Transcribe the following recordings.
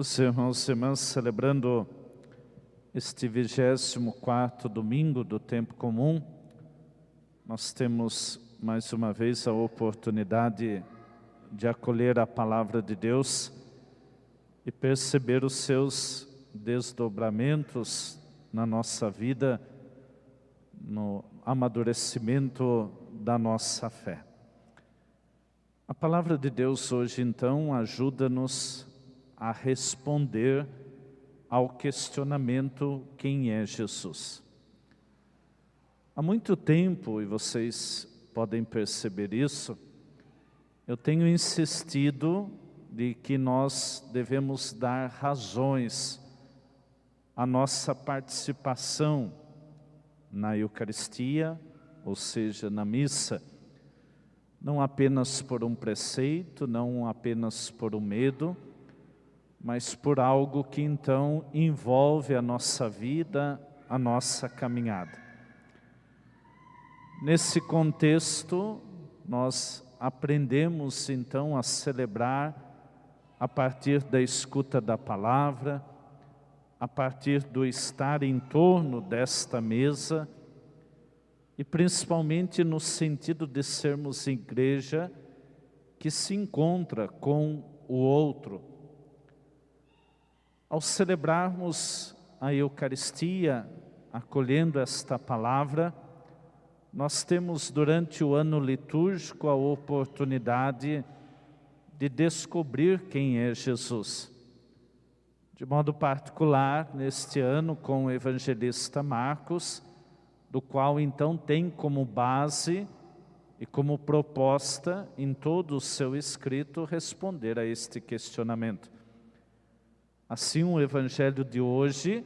Meus irmãos e irmãs, celebrando este 24º domingo do tempo comum, nós temos mais uma vez a oportunidade de acolher a palavra de Deus e perceber os seus desdobramentos na nossa vida, no amadurecimento da nossa fé. A palavra de Deus hoje então ajuda-nos a responder ao questionamento: quem é Jesus? Há muito tempo, e vocês podem perceber isso, eu tenho insistido de que nós devemos dar razões à nossa participação na Eucaristia, ou seja, na missa, não apenas por um preceito, não apenas por um medo, mas por algo que então envolve a nossa vida, a nossa caminhada. Nesse contexto, nós aprendemos então a celebrar a partir da escuta da palavra, a partir do estar em torno desta mesa, e principalmente no sentido de sermos igreja que se encontra com o outro. Ao celebrarmos a Eucaristia, acolhendo esta palavra, nós temos durante o ano litúrgico a oportunidade de descobrir quem é Jesus. De modo particular, neste ano, com o evangelista Marcos, do qual então tem como base e como proposta em todo o seu escrito responder a este questionamento. Assim, o evangelho de hoje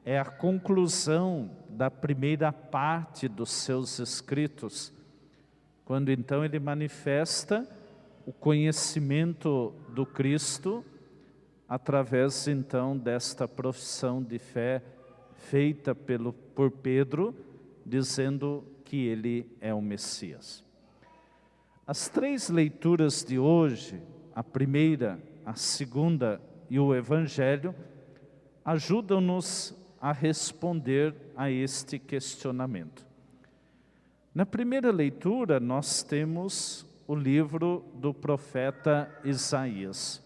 é a conclusão da primeira parte dos seus escritos, quando então ele manifesta o conhecimento do Cristo através então desta profissão de fé feita por Pedro, dizendo que ele é o Messias. As três leituras de hoje, a primeira, a segunda e o Evangelho, ajudam-nos a responder a este questionamento. Na primeira leitura, nós temos o livro do profeta Isaías.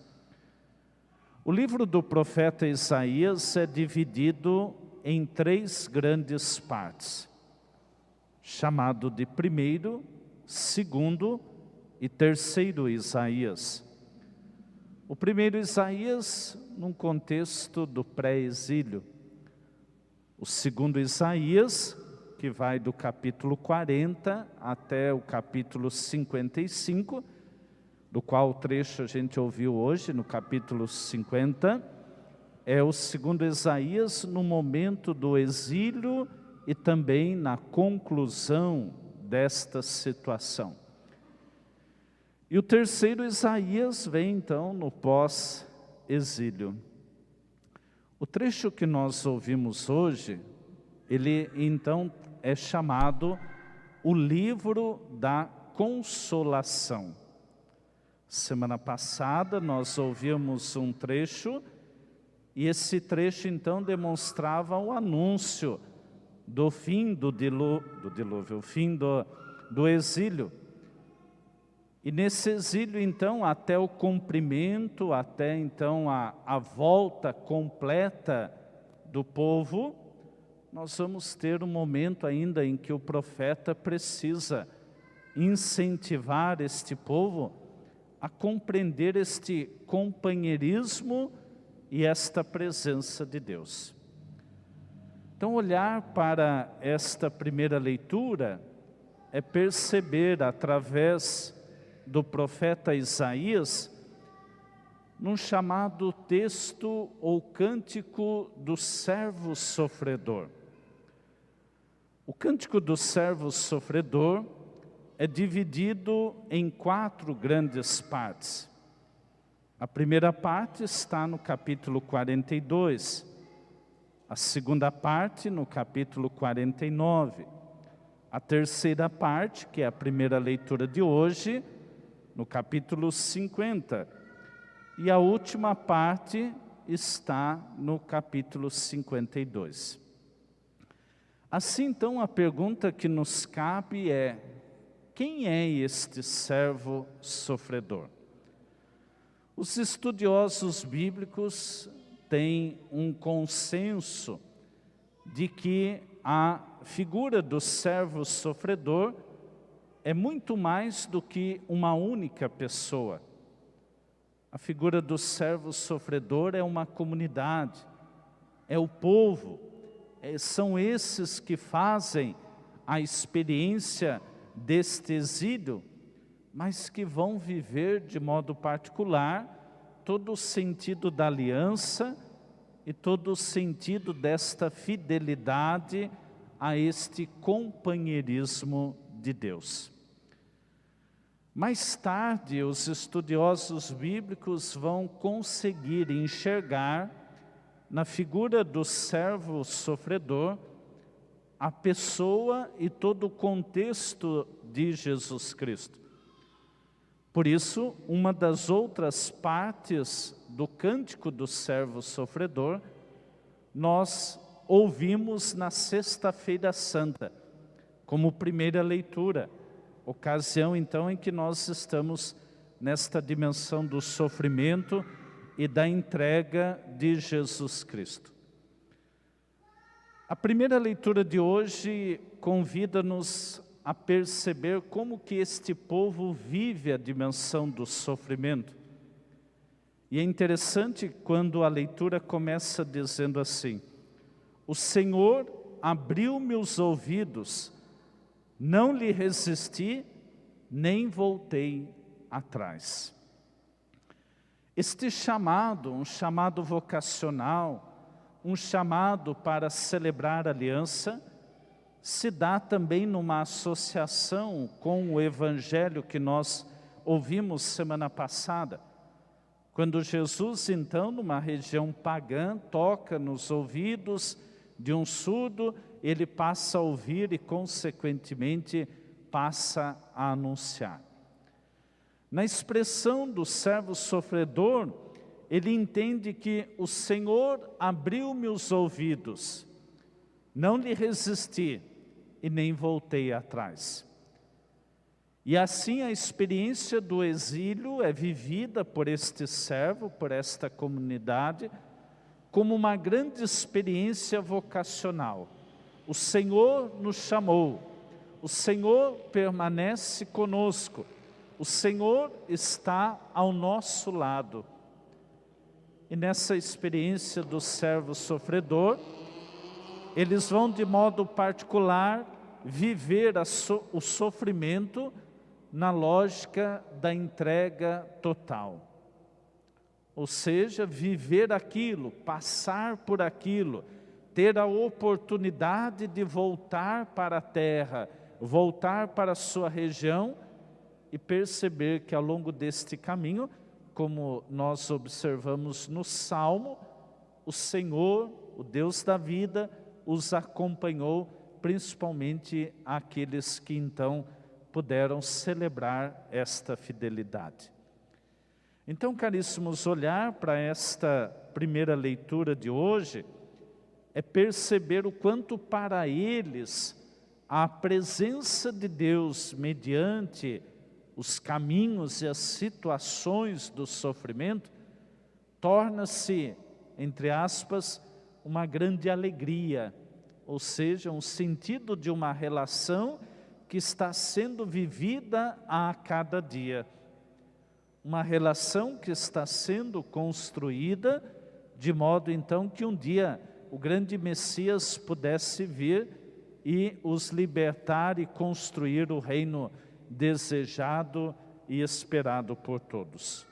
O livro do profeta Isaías é dividido em três grandes partes, chamado de primeiro, segundo e terceiro Isaías. O primeiro Isaías, num contexto do pré-exílio. O segundo Isaías, que vai do capítulo 40 até o capítulo 55, do qual o trecho a gente ouviu hoje, no capítulo 50, é o segundo Isaías no momento do exílio e também na conclusão desta situação. E o terceiro Isaías vem então no pós-exílio. O trecho que nós ouvimos hoje, ele então é chamado o livro da consolação. Semana passada nós ouvimos um trecho, e esse trecho então demonstrava o anúncio do fim do dilúvio, o fim do exílio. E nesse exílio, então, até o cumprimento, até então a volta completa do povo, nós vamos ter um momento ainda em que o profeta precisa incentivar este povo a compreender este companheirismo e esta presença de Deus. Então, olhar para esta primeira leitura é perceber através do profeta Isaías, num chamado texto ou cântico do servo sofredor. O cântico do servo sofredor é dividido em 4 grandes partes. A primeira parte está no capítulo 42, a segunda parte no capítulo 49, a terceira parte, que é a primeira leitura de hoje, no capítulo 50, e a última parte está no capítulo 52. Assim, então, a pergunta que nos cabe é: quem é este servo sofredor? Os estudiosos bíblicos têm um consenso de que a figura do servo sofredor é muito mais do que uma única pessoa. A figura do servo sofredor é uma comunidade, é o povo, são esses que fazem a experiência deste exílio, mas que vão viver de modo particular todo o sentido da aliança e todo o sentido desta fidelidade a este companheirismo de Deus. Mais tarde, os estudiosos bíblicos vão conseguir enxergar na figura do servo sofredor a pessoa e todo o contexto de Jesus Cristo. Por isso, uma das outras partes do cântico do servo sofredor, nós ouvimos na Sexta-feira Santa, como primeira leitura, ocasião então em que nós estamos nesta dimensão do sofrimento e da entrega de Jesus Cristo. A primeira leitura de hoje convida-nos a perceber como que este povo vive a dimensão do sofrimento. E é interessante quando a leitura começa dizendo assim: o Senhor abriu-me os ouvidos, não lhe resisti, nem voltei atrás. Este chamado, um chamado vocacional, um chamado para celebrar a aliança, se dá também numa associação com o evangelho que nós ouvimos semana passada, quando Jesus, então, numa região pagã, toca nos ouvidos de um surdo, ele passa a ouvir e, consequentemente, passa a anunciar. Na expressão do servo sofredor, ele entende que o Senhor abriu-me os ouvidos, não lhe resisti e nem voltei atrás. E assim a experiência do exílio é vivida por este servo, por esta comunidade, como uma grande experiência vocacional. O Senhor nos chamou, o Senhor permanece conosco, o Senhor está ao nosso lado. E nessa experiência do servo sofredor, eles vão de modo particular viver o sofrimento na lógica da entrega total. Ou seja, viver aquilo, passar por aquilo, ter a oportunidade de voltar para a terra, voltar para a sua região e perceber que ao longo deste caminho, como nós observamos no Salmo, o Senhor, o Deus da vida, os acompanhou, principalmente aqueles que então puderam celebrar esta fidelidade. Então, caríssimos, olhar para esta primeira leitura de hoje é perceber o quanto para eles a presença de Deus mediante os caminhos e as situações do sofrimento torna-se, entre aspas, uma grande alegria, ou seja, um sentido de uma relação que está sendo vivida a cada dia. Uma relação que está sendo construída de modo então que um dia o grande Messias pudesse vir e os libertar e construir o reino desejado e esperado por todos.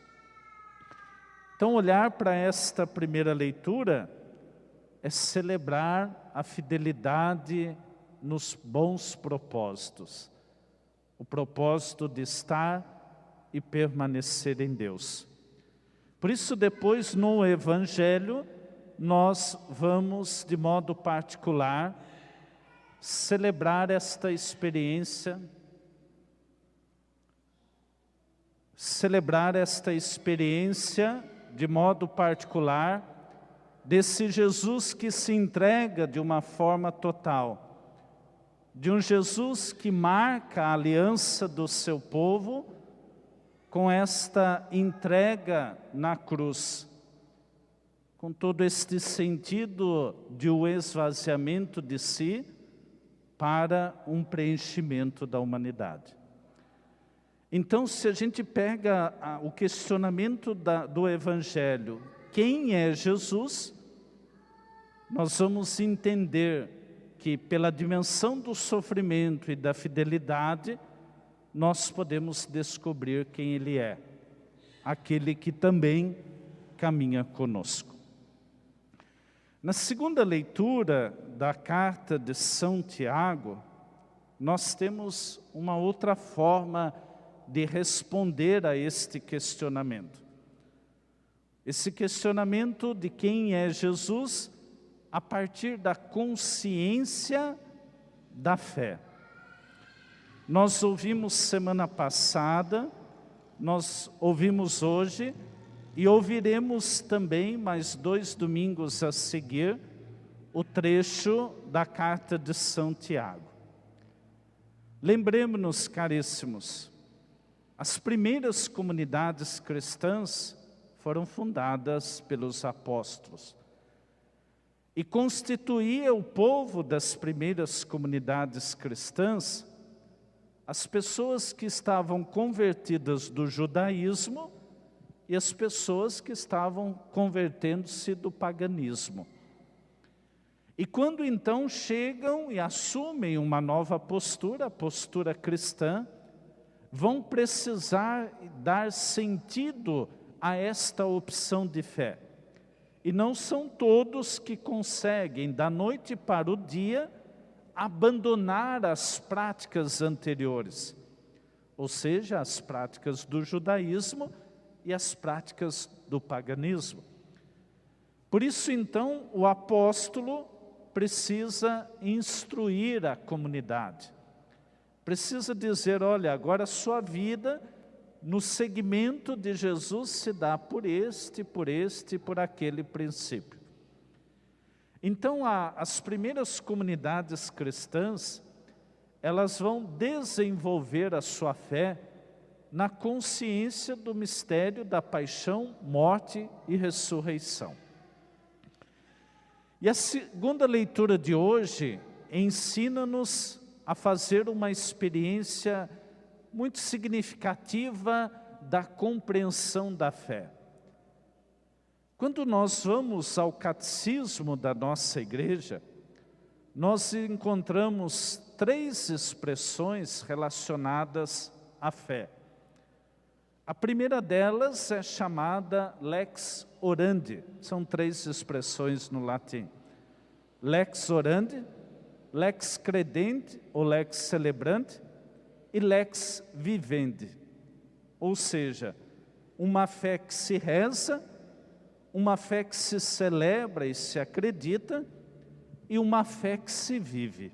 Então, olhar para esta primeira leitura é celebrar a fidelidade nos bons propósitos, o propósito de estar e permanecer em Deus. Por isso, depois no Evangelho, nós vamos, de modo particular, celebrar esta experiência, de modo particular, desse Jesus que se entrega de uma forma total, de um Jesus que marca a aliança do seu povo com esta entrega na cruz, com todo este sentido de um esvaziamento de si para um preenchimento da humanidade. Então, se a gente pega o questionamento do Evangelho, quem é Jesus? Nós vamos entender que pela dimensão do sofrimento e da fidelidade, nós podemos descobrir quem Ele é, aquele que também caminha conosco. Na segunda leitura da carta de São Tiago, nós temos uma outra forma de responder a este questionamento. Esse questionamento de quem é Jesus a partir da consciência da fé. Nós ouvimos semana passada, nós ouvimos hoje e ouviremos também mais 2 domingos a seguir o trecho da carta de São Tiago. Lembremos-nos, caríssimos, as primeiras comunidades cristãs foram fundadas pelos apóstolos. E constituía o povo das primeiras comunidades cristãs as pessoas que estavam convertidas do judaísmo e as pessoas que estavam convertendo-se do paganismo. E quando então chegam e assumem uma nova postura, a postura cristã, vão precisar dar sentido a esta opção de fé. E não são todos que conseguem, da noite para o dia, abandonar as práticas anteriores, ou seja, as práticas do judaísmo e as práticas do paganismo. Por isso, então, o apóstolo precisa instruir a comunidade. Precisa dizer, olha, agora a sua vida no segmento de Jesus se dá por este, por aquele princípio. Então, as primeiras comunidades cristãs, elas vão desenvolver a sua fé na consciência do mistério da paixão, morte e ressurreição. E a segunda leitura de hoje ensina-nos a fazer uma experiência muito significativa da compreensão da fé. Quando nós vamos ao catecismo da nossa igreja, nós encontramos 3 expressões relacionadas à fé. A primeira delas é chamada lex orandi, são 3 expressões no latim. Lex orandi, lex credenti ou lex celebrandi e lex vivendi. Ou seja, uma fé que se reza, uma fé que se celebra e se acredita, e uma fé que se vive.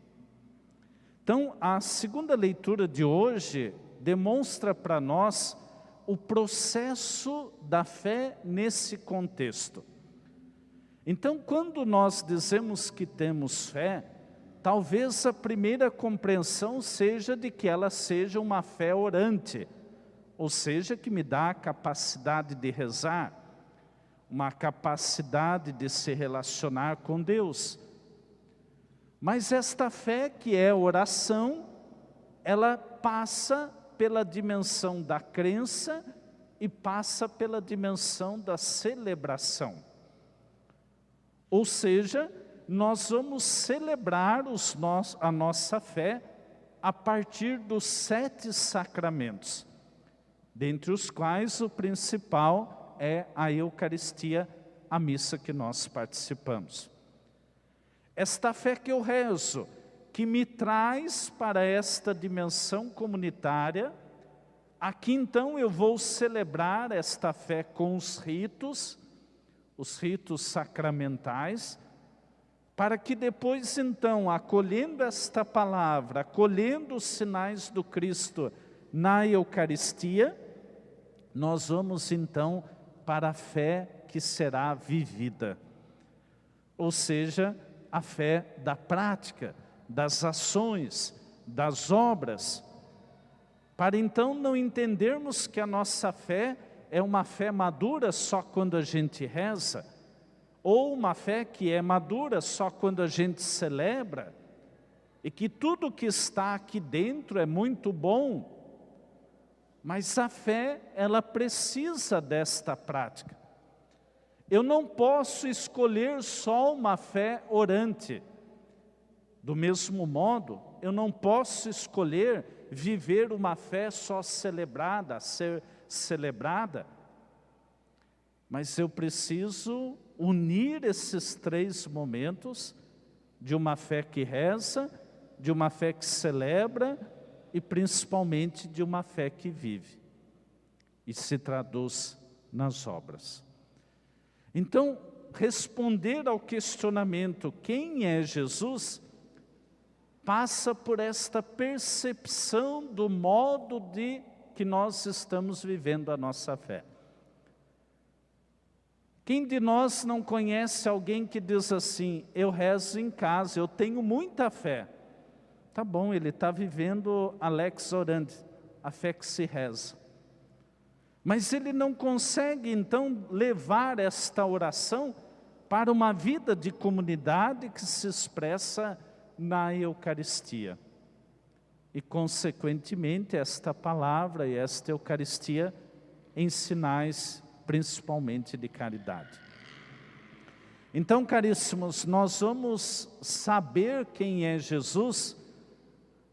Então, a segunda leitura de hoje demonstra para nós o processo da fé nesse contexto. Então, quando nós dizemos que temos fé, talvez a primeira compreensão seja de que ela seja uma fé orante, ou seja, que me dá a capacidade de rezar, uma capacidade de se relacionar com Deus. Mas esta fé que é oração, ela passa pela dimensão da crença e passa pela dimensão da celebração. Ou seja, nós vamos celebrar a nossa fé a partir dos 7 sacramentos, dentre os quais o principal é a Eucaristia, a missa que nós participamos. Esta fé que eu rezo, que me traz para esta dimensão comunitária, aqui então eu vou celebrar esta fé com os ritos sacramentais, para que depois então, acolhendo esta palavra, acolhendo os sinais do Cristo na Eucaristia, nós vamos então para a fé que será vivida. ou seja, a fé da prática, das ações, das obras, para então não entendermos que a nossa fé é uma fé madura só quando a gente reza, ou uma fé que é madura só quando a gente celebra, e que tudo que está aqui dentro é muito bom, mas a fé, ela precisa desta prática. Eu não posso escolher só uma fé orante. Do mesmo modo, eu não posso escolher viver uma fé só celebrada, ser celebrada, mas eu preciso unir esses três momentos de uma fé que reza, de uma fé que celebra e principalmente de uma fé que vive e se traduz nas obras. Então, responder ao questionamento quem é Jesus passa por esta percepção do modo de que nós estamos vivendo a nossa fé. Quem de nós não conhece alguém que diz assim, eu rezo em casa, eu tenho muita fé. Tá bom, ele está vivendo a lex orandi, a fé que se reza. Mas ele não consegue então levar esta oração para uma vida de comunidade que se expressa na Eucaristia. E consequentemente esta palavra e esta Eucaristia em sinais principalmente de caridade. Então, caríssimos, nós vamos saber quem é Jesus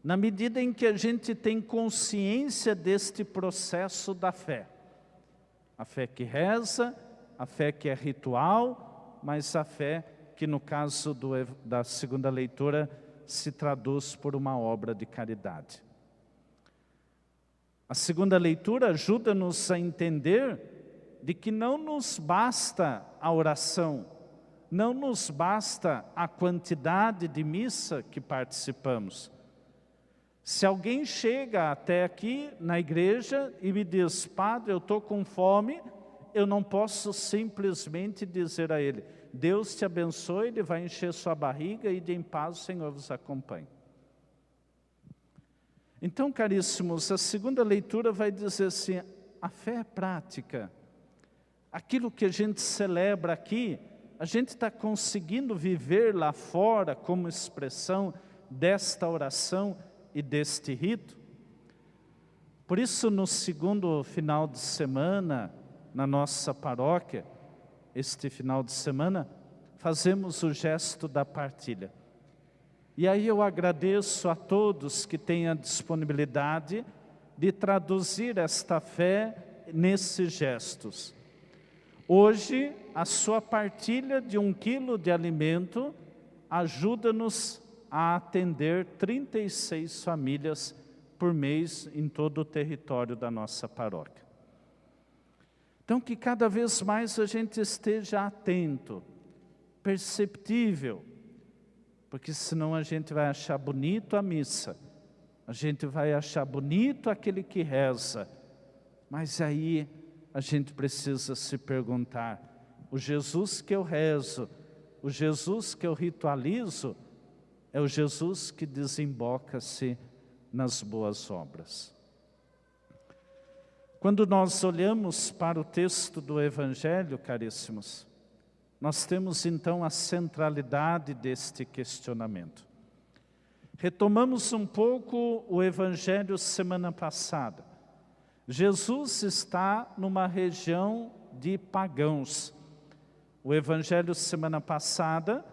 na medida em que a gente tem consciência deste processo da fé. A fé que reza, a fé que é ritual, mas a fé que no caso da segunda leitura se traduz por uma obra de caridade. A segunda leitura ajuda-nos a entender de que não nos basta a oração, não nos basta a quantidade de missa que participamos. Se alguém chega até aqui na igreja e me diz, padre, eu estou com fome, eu não posso simplesmente dizer a ele, Deus te abençoe, ele vai encher sua barriga e de em paz o Senhor vos acompanhe. Então, caríssimos, a segunda leitura vai dizer assim, a fé é prática. Aquilo que a gente celebra aqui, a gente está conseguindo viver lá fora como expressão desta oração e deste rito. Por isso, no segundo final de semana, na nossa paróquia, este final de semana, fazemos o gesto da partilha. E aí eu agradeço a todos que têm a disponibilidade de traduzir esta fé nesses gestos. Hoje, a sua partilha de 1 quilo de alimento ajuda-nos a atender 36 famílias por mês em todo o território da nossa paróquia. Então, que cada vez mais a gente esteja atento, perceptível, porque senão a gente vai achar bonito a missa, a gente vai achar bonito aquele que reza, mas aí a gente precisa se perguntar, o Jesus que eu rezo, o Jesus que eu ritualizo, é o Jesus que desemboca-se nas boas obras. Quando nós olhamos para o texto do Evangelho, caríssimos, nós temos então a centralidade deste questionamento. Retomamos um pouco o Evangelho semana passada. Jesus está numa região de pagãos. O Evangelho semana passada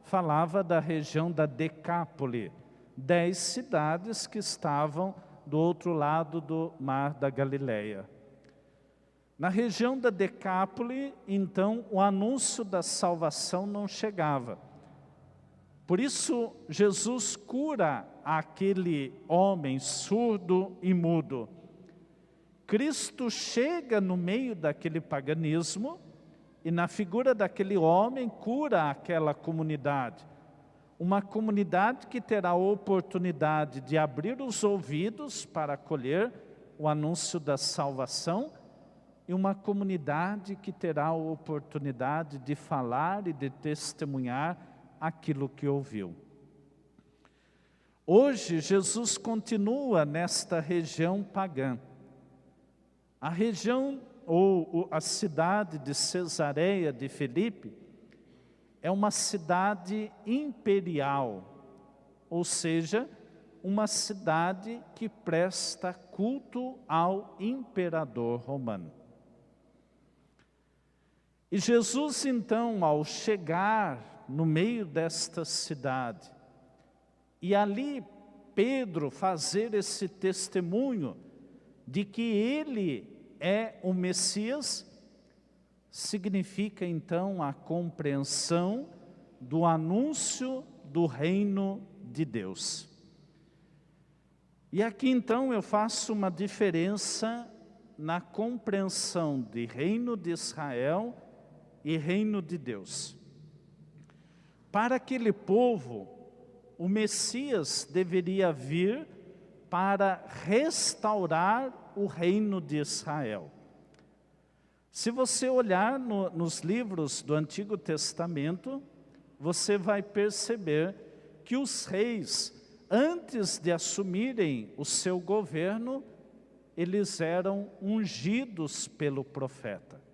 falava da região da Decápole, 10 cidades que estavam do outro lado do mar da Galileia. Na região da Decápole, então, o anúncio da salvação não chegava. Por isso, Jesus cura aquele homem surdo e mudo. Cristo chega no meio daquele paganismo e na figura daquele homem cura aquela comunidade. Uma comunidade que terá a oportunidade de abrir os ouvidos para acolher o anúncio da salvação e uma comunidade que terá a oportunidade de falar e de testemunhar aquilo que ouviu. Hoje, Jesus continua nesta região pagã. A região ou a cidade de Cesareia de Filipe é uma cidade imperial, ou seja, uma cidade que presta culto ao imperador romano. E Jesus, então, ao chegar no meio desta cidade, e ali Pedro fazer esse testemunho de que ele é o Messias, significa então a compreensão do anúncio do reino de Deus. E aqui então eu faço uma diferença na compreensão de reino de Israel e reino de Deus. Para aquele povo, o Messias deveria vir para restaurar o reino de Israel. Se você olhar nos livros do Antigo Testamento, você vai perceber que os reis, antes de assumirem o seu governo, eles eram ungidos pelo profeta.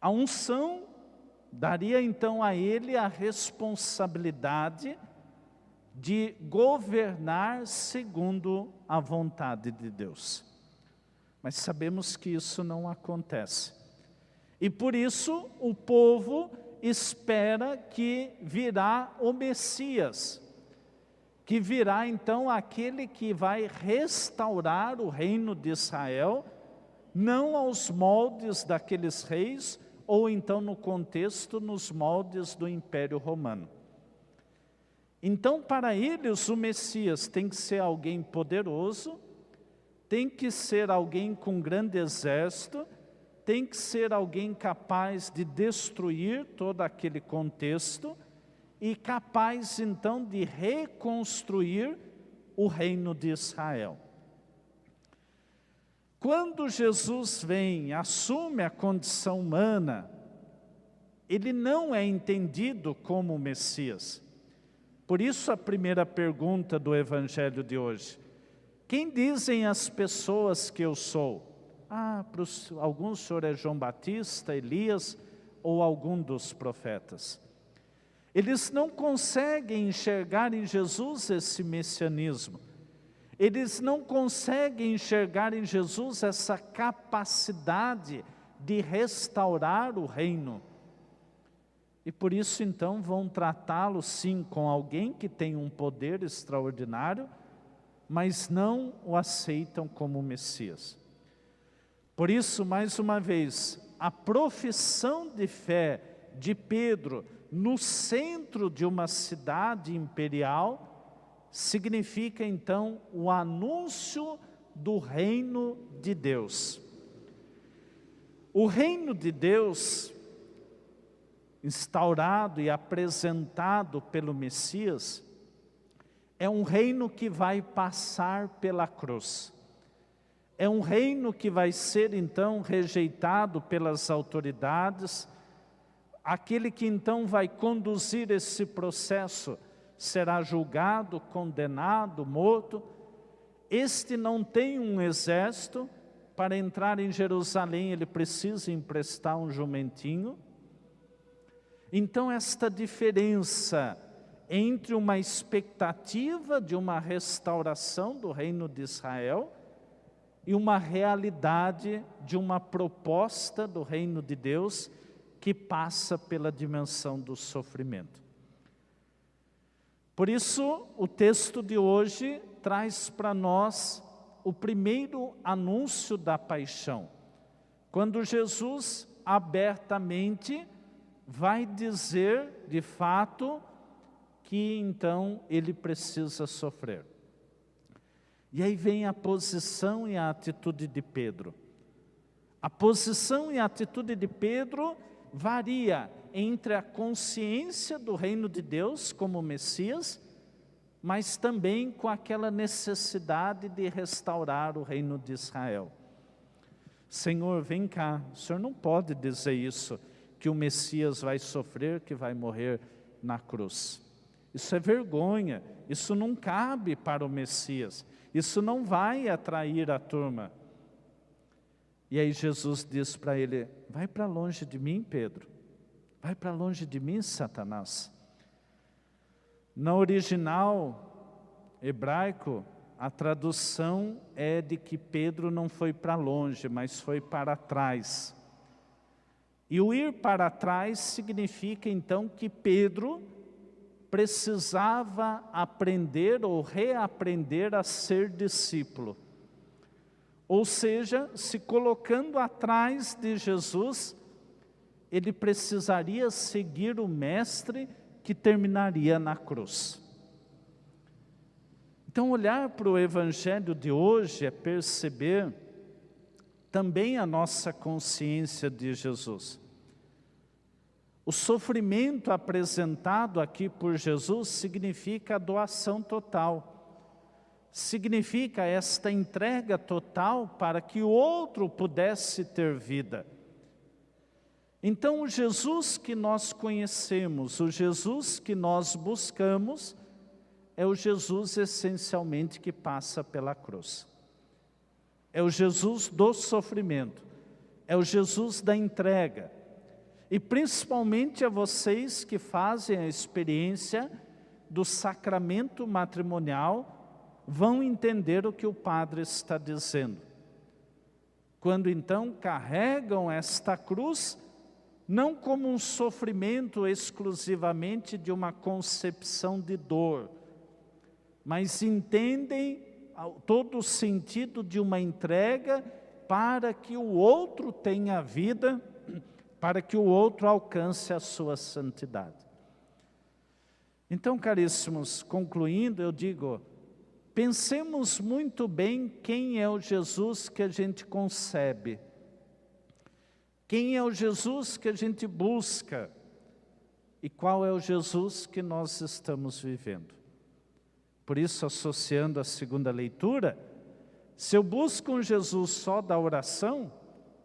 A unção daria então a ele a responsabilidade de governar segundo a vontade de Deus. Mas sabemos que isso não acontece. E por isso o povo espera que virá o Messias, que virá então aquele que vai restaurar o reino de Israel, não aos moldes daqueles reis, ou então no contexto, nos moldes do Império Romano. Então, para eles, o Messias tem que ser alguém poderoso, tem que ser alguém com grande exército, tem que ser alguém capaz de destruir todo aquele contexto e capaz, então, de reconstruir o reino de Israel. Quando Jesus vem, assume a condição humana, ele não é entendido como Messias. Por isso a primeira pergunta do Evangelho de hoje: quem dizem as pessoas que eu sou? Para alguns o senhor é João Batista, Elias ou algum dos profetas. Eles não conseguem enxergar em Jesus esse messianismo. Eles não conseguem enxergar em Jesus essa capacidade de restaurar o reino. E por isso então vão tratá-lo sim com alguém que tem um poder extraordinário, mas não o aceitam como Messias. Por isso, mais uma vez, a profissão de fé de Pedro no centro de uma cidade imperial significa então o anúncio do reino de Deus. O reino de Deus, instaurado e apresentado pelo Messias, é um reino que vai passar pela cruz. É um reino que vai ser então rejeitado pelas autoridades. Aquele que então vai conduzir esse processo será julgado, condenado, morto. Este não tem um exército. Para entrar em Jerusalém ele precisa emprestar um jumentinho. Então esta diferença entre uma expectativa de uma restauração do reino de Israel e uma realidade de uma proposta do reino de Deus que passa pela dimensão do sofrimento. Por isso, o texto de hoje traz para nós o primeiro anúncio da paixão, quando Jesus abertamente vai dizer, de fato, que então ele precisa sofrer. E aí vem a posição e a atitude de Pedro. A posição e a atitude de Pedro varia entre a consciência do reino de Deus como Messias, mas também com aquela necessidade de restaurar o reino de Israel. Senhor, vem cá, o Senhor não pode dizer isso, que o Messias vai sofrer, que vai morrer na cruz. Isso é vergonha, isso não cabe para o Messias, isso não vai atrair a turma. E aí Jesus diz para ele, vai para longe de mim, Pedro, vai para longe de mim, Satanás. No original hebraico, a tradução é de que Pedro não foi para longe, mas foi para trás. E o ir para trás significa então que Pedro precisava aprender ou reaprender a ser discípulo. Ou seja, se colocando atrás de Jesus, ele precisaria seguir o Mestre que terminaria na cruz. Então, olhar para o Evangelho de hoje é perceber também a nossa consciência de Jesus. O sofrimento apresentado aqui por Jesus significa a doação total. Significa esta entrega total para que o outro pudesse ter vida. Então, o Jesus que nós conhecemos, o Jesus que nós buscamos, é o Jesus essencialmente que passa pela cruz. É o Jesus do sofrimento, é o Jesus da entrega. E principalmente a vocês que fazem a experiência do sacramento matrimonial, vão entender o que o padre está dizendo. Quando então carregam esta cruz, não como um sofrimento exclusivamente de uma concepção de dor, mas entendem todo o sentido de uma entrega para que o outro tenha vida, para que o outro alcance a sua santidade. Então, caríssimos, concluindo, eu digo, pensemos muito bem quem é o Jesus que a gente concebe, quem é o Jesus que a gente busca e qual é o Jesus que nós estamos vivendo. Por isso, associando a segunda leitura, se eu busco um Jesus só da oração,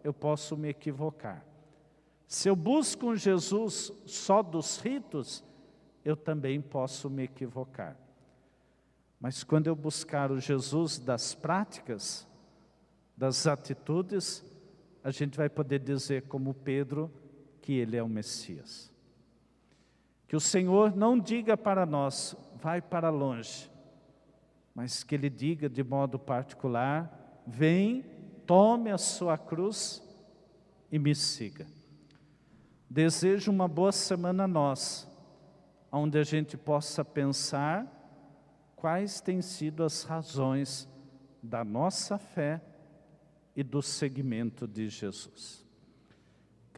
eu posso me equivocar. Se eu busco um Jesus só dos ritos, eu também posso me equivocar. Mas quando eu buscar o Jesus das práticas, das atitudes, a gente vai poder dizer como Pedro que ele é o Messias. Que o Senhor não diga para nós, vai para longe, mas que Ele diga de modo particular, vem, tome a sua cruz e me siga. Desejo uma boa semana a nós, onde a gente possa pensar quais têm sido as razões da nossa fé e do seguimento de Jesus.